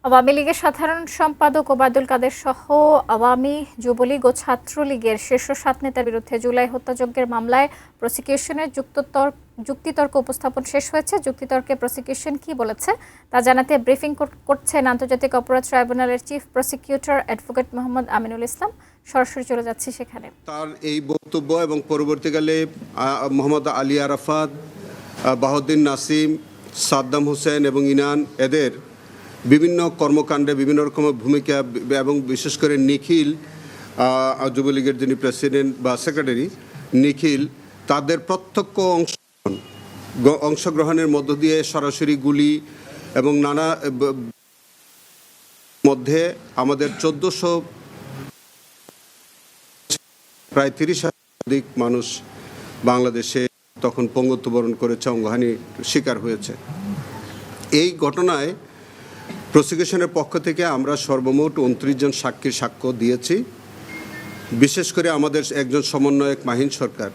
আওয়ামী লীগের সাধারণ সম্পাদক ওবায়দুল কাদের সহ আওয়ামী যুবলীগ ও ছাত্রলীগের শীর্ষ ৭ নেতার বিরুদ্ধে জুলাই হত্যাযজ্ঞের মামলায় প্রসিকিউশনের যুক্তিতর্ক উপস্থাপন শেষ হয়েছে। যুক্তিতর্কে প্রসিকিউশন কি বলেছে তা জানাতে ব্রিফিং করছেন আন্তর্জাতিক অপরাধ ট্রাইব্যুনালের chief prosecutor advocate Mohammad Aminul Islam. সরাসরি চলে যাচ্ছি সেখানে। তার এই বক্তব্য এবং পরবর্তীকালে মোহাম্মদ আলী আরাফাত, বাহাউদ্দিন নাসিম, সাদ্দাম হোসেন এবং ইনান এদের বিভিন্ন কর্মকাণ্ডে বিভিন্ন রকমের ভূমিকা এবং বিশেষ করে নিখিল, যুবলীগের যিনি প্রেসিডেন্ট বা সেক্রেটারি নিখিল, তাদের প্রত্যক্ষ অংশগ্রহণের মধ্য দিয়ে সরাসরি গুলি এবং নানা মধ্যে আমাদের 1400 প্রায় 30,000 মানুষ বাংলাদেশে তখন পঙ্গুত্ববরণ করেছে, অঙ্গহানির শিকার হয়েছে। এই ঘটনায় প্রসিকিউশনের পক্ষ থেকে আমরা সর্বমোট 29 জন সাক্ষীর সাক্ষ্য দিয়েছি। বিশেষ করে আমাদের একজন সমন্বয়ক মাহিন সরকার,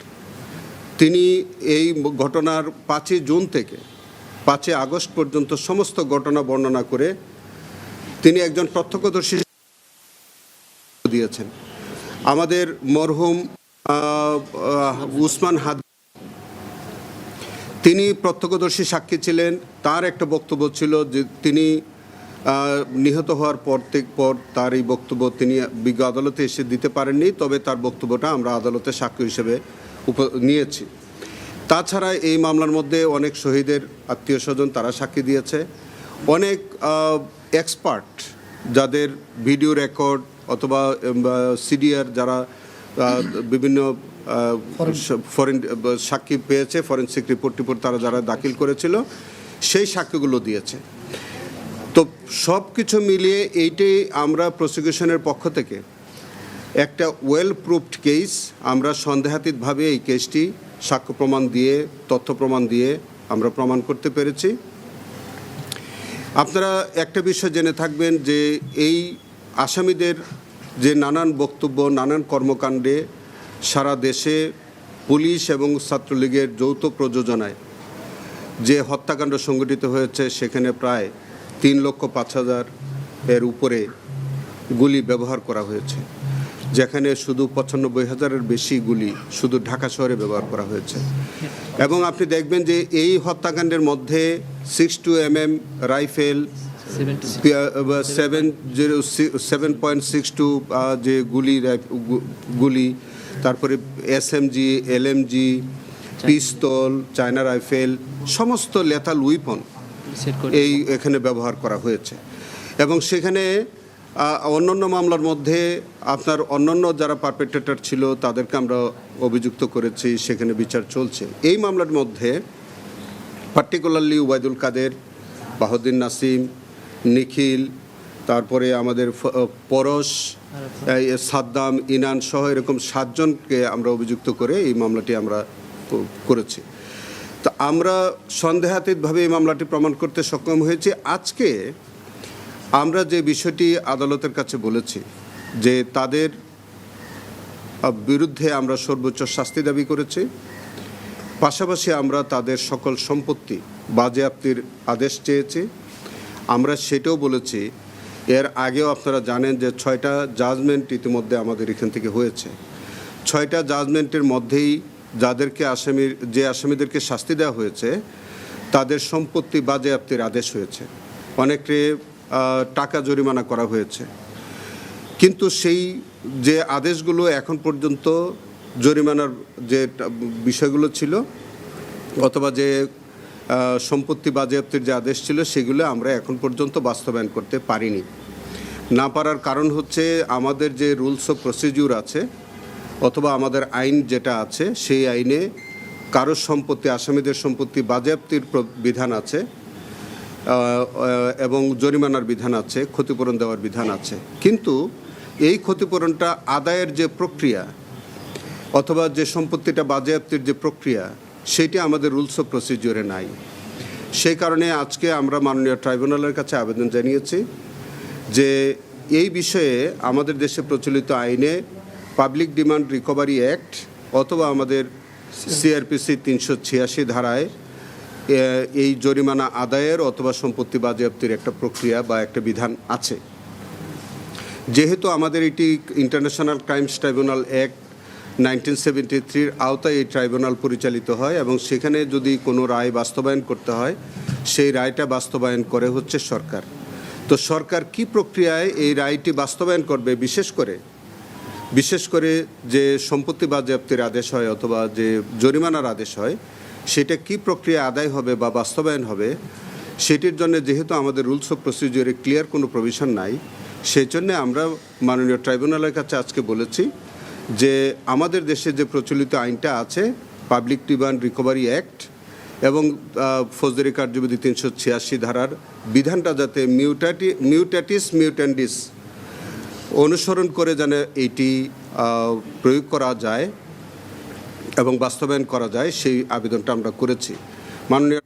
তিনি এই ঘটনার 5 জুন থেকে 5 আগস্ট পর্যন্ত সমস্ত ঘটনা বর্ণনা করে তিনি একজন প্রত্যক্ষদর্শী দিয়েছেন। আমাদের মরহুম উসমান হাদি, তিনি প্রত্যক্ষদর্শী সাক্ষী ছিলেন। তার একটা বক্তব্য ছিল যে তিনি নিহত হওয়ার পর তার এই বক্তব্য তিনি বিজ্ঞ আদালতে এসে দিতে পারেননি, তবে তার বক্তব্যটা আমরা আদালতে সাক্ষ্য হিসেবে নিয়েছি। তাছাড়া এই মামলার মধ্যে অনেক শহীদের আত্মীয় স্বজন তারা সাক্ষী দিয়েছে, অনেক এক্সপার্ট যাদের ভিডিও রেকর্ড অথবা সিডিআর যারা বিভিন্ন ফরেন সাক্ষী পেয়েছে, ফরেনসিক রিপোর্ট তারা যারা দাখিল করেছিল সেই সাক্ষ্যগুলো দিয়েছে। তো সব কিছু মিলিয়ে এইটাই আমরা প্রসিকিউশনের পক্ষ থেকে একটা ওয়েল প্রুফড কেস, আমরা সন্দেহাতীতভাবে এই কেসটি সাক্ষ্য প্রমাণ দিয়ে, তথ্য প্রমাণ দিয়ে আমরা প্রমাণ করতে পেরেছি। আপনারা একটা বিষয় জেনে থাকবেন যে এই আসামিদের যে নানান বক্তব্য, নানান কর্মকাণ্ডে সারা দেশে পুলিশ এবং ছাত্রলীগের যৌথ প্রযোজনায় যে হত্যাকাণ্ড সংঘটিত হয়েছে, সেখানে প্রায় 3,05,000 এর উপরে গুলি ব্যবহার করা হয়েছে, যেখানে শুধু 95,000-এর বেশি গুলি শুধু ঢাকা শহরে ব্যবহার করা হয়েছে। এবং আপনি দেখবেন যে এই হত্যাকাণ্ডের মধ্যে 62 mm রাইফেল, 7.62 যে গুলি, তারপরে SMG, LMG, পিস্তল, চায়না রাইফেল, সমস্ত লেথাল উইপন এই এখানে ব্যবহার করা হয়েছে। এবং সেখানে অন্যান্য মামলার মধ্যে আপনার অন্যান্য যারা পারপেট্রেটর ছিল তাদেরকে আমরা অভিযুক্ত করেছি, সেখানে বিচার চলছে। এই মামলার মধ্যে পার্টিকুলারলি ওবায়দুল কাদের, বাহাউদ্দিন নাসিম, নিখিল, তারপরে আমাদের পরশ, সাদ্দাম, ইনান সহ এরকম 7 জনকে আমরা অভিযুক্ত করে এই মামলাটি আমরা করেছি। তো আমরা সন্দেহাতীতভাবে এই মামলাটি প্রমাণ করতে সক্ষম হয়েছি। আজকে আমরা যে বিষয়টি আদালতের কাছে বলেছি যে তাদের বিরুদ্ধে আমরা সর্বোচ্চ শাস্তি দাবি করেছি, পাশাপাশি আমরা তাদের সকল সম্পত্তি বাজেয়াপ্তির আদেশ চেয়েছি। আমরা সেটাও বলেছি, এর আগেও আপনারা জানেন যে 6টা জাজমেন্ট ইতিমধ্যে আমাদের এখান থেকে হয়েছে। 6টা জাজমেন্টের মধ্যেই যাদেরকে আসামিদেরকে শাস্তি দেওয়া হয়েছে তাদের সম্পত্তি বাজেয়াপ্তির আদেশ হয়েছে, অনেকে টাকা জরিমানা করা হয়েছে। কিন্তু সেই যে আদেশগুলো এখন পর্যন্ত জরিমানার যে বিষয়গুলো ছিল অথবা যে সম্পত্তি বাজেয়াপ্তির যে আদেশ ছিল সেগুলো আমরা এখন পর্যন্ত বাস্তবায়ন করতে পারিনি। না পারার কারণ হচ্ছে আমাদের যে রুলস অফ প্রসিডিউর আছে অথবা আমাদের আইন যেটা আছে, সেই আইনে কারো সম্পত্তি, আসামিদের সম্পত্তি বাজেয়াপ্তির বিধান আছে এবং জরিমানার বিধান আছে, ক্ষতিপূরণ দেওয়ার বিধান আছে। কিন্তু এই ক্ষতিপূরণটা আদায়ের যে প্রক্রিয়া অথবা যে সম্পত্তিটা বাজেয়াপ্তির যে প্রক্রিয়া, সেইটা আমাদের রুলস অফ প্রসিডিউরে নাই। সেই কারণে আজকে আমরা মাননীয় ট্রাইব্যুনালের কাছে আবেদন জানিয়েছি যে এই বিষয়ে আমাদের দেশে প্রচলিত আইনে পাবলিক ডিমান্ড রিকভারি অ্যাক্ট অথবা আমাদের CRPC 386 ধারায় এই জরিমানা আদায়ের অথবা সম্পত্তি বাজেয়াপ্তির একটা প্রক্রিয়া বা একটা বিধান আছে। যেহেতু আমাদের এটি ইন্টারন্যাশনাল ক্রাইমস ট্রাইব্যুনাল অ্যাক্ট 1973 আওতায় এই ট্রাইব্যুনাল পরিচালিত হয় এবং সেখানে যদি কোনো রায় বাস্তবায়ন করতে হয় সেই রায়টা বাস্তবায়ন করে হচ্ছে সরকার। তো সরকার কি প্রক্রিয়ায় এই রায়টি বাস্তবায়ন করবে, বিশেষ করে যে সম্পত্তি বাজেয়াপ্তির আদেশ হয় অথবা যে জরিমানার আদেশ হয় সেটা কি প্রক্রিয়া আদায় হবে বা বাস্তবায়ন হবে, সেটির জন্য যেহেতু আমাদের রুলস অফ প্রসিডিওরে ক্লিয়ার কোনো প্রভিশন নাই, সেই জন্যে আমরা মাননীয় ট্রাইব্যুনালের কাছে আজকে বলেছি যে আমাদের দেশে যে প্রচলিত আইনটা আছে পাবলিক ডিমান্ড রিকভারি অ্যাক্ট এবং ফৌজদারি কার্যবিধি 386 ধারার বিধানটা যাতে মিউটাটিস মিউট্যান্ডিস অনুসরণ করে যেন এইটি প্রয়োগ করা যায় এবং বাস্তবায়ন করা যায় সেই আবেদনটা আমরা করেছি। মাননীয়